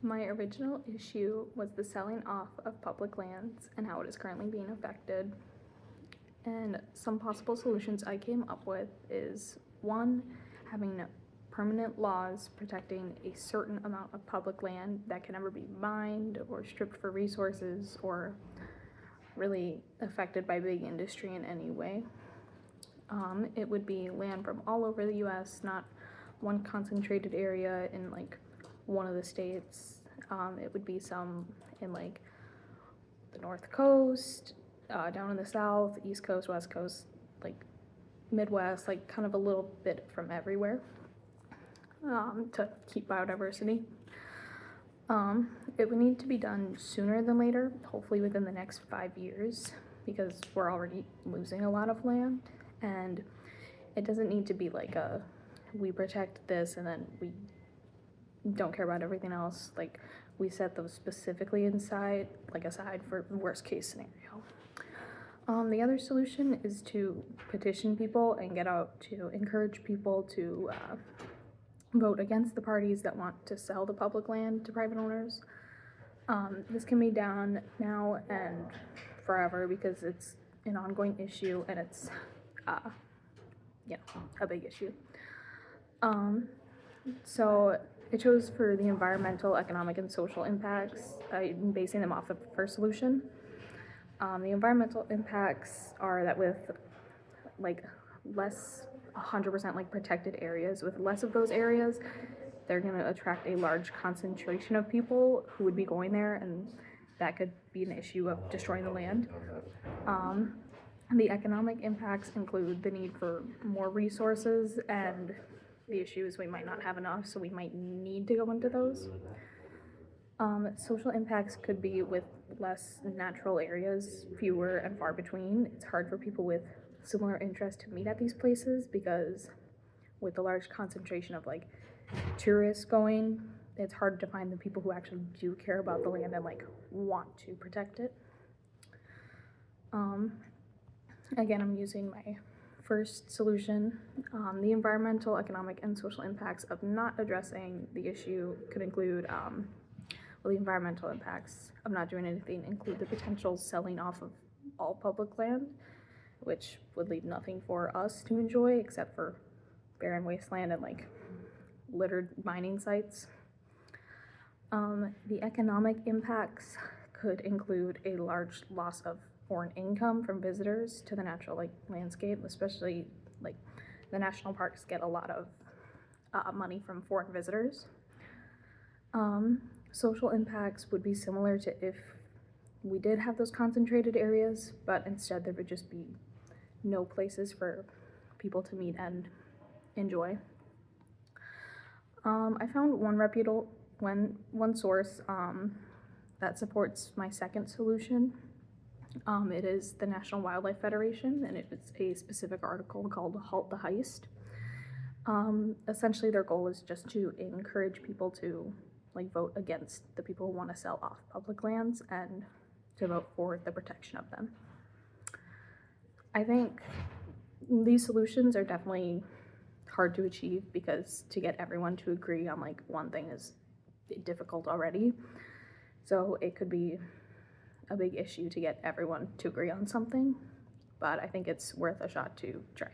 My original issue was the selling off of public lands and how it is currently being affected. And some possible solutions I came up with is one, having permanent laws protecting a certain amount of public land that can never be mined or stripped for resources or really affected by big industry in any way. It would be land from all over the US, not one concentrated area in like one of the states. It would be some in like the North Coast, down in the South, East Coast, West Coast, like Midwest, like kind of a little bit from everywhere, to keep biodiversity. It would need to be done sooner than later, hopefully within the next 5 years, because we're already losing a lot of land, and it doesn't need to be like we protect this and then we don't care about everything else. Like, we set those specifically aside for worst case scenario. The other solution is to petition people and get out to encourage people to vote against the parties that want to sell the public land to private owners. This can be done now and forever because it's an ongoing issue and it's a big issue. So I chose for the environmental, economic, and social impacts. I'm basing them off of the first solution. The environmental impacts are that with like less 100% like protected areas, with less of those areas, they're going to attract a large concentration of people who would be going there, and that could be an issue of destroying the land. The economic impacts include the need for more resources, and the issue is we might not have enough, so we might need to go into those. Social impacts could be with less natural areas, fewer and far between. It's hard for people with similar interests to meet at these places because with the large concentration of like tourists going, it's hard to find the people who actually do care about the land and like want to protect it. Again, I'm using my first solution. The environmental, economic, and social impacts of not addressing the issue could include the environmental impacts of not doing anything include the potential selling off of all public land, which would leave nothing for us to enjoy except for barren wasteland and like littered mining sites. The economic impacts could include a large loss of foreign income from visitors to the natural like landscape, especially like the national parks get a lot of money from foreign visitors. Social impacts would be similar to if we did have those concentrated areas, but instead there would just be no places for people to meet and enjoy. I found one source that supports my second solution. It is the National Wildlife Federation, and it's a specific article called Halt the Heist. Essentially their goal is just to encourage people to like vote against the people who want to sell off public lands and to vote for the protection of them. I think these solutions are definitely hard to achieve because to get everyone to agree on like one thing is difficult already. So it could be a big issue to get everyone to agree on something, but I think it's worth a shot to try.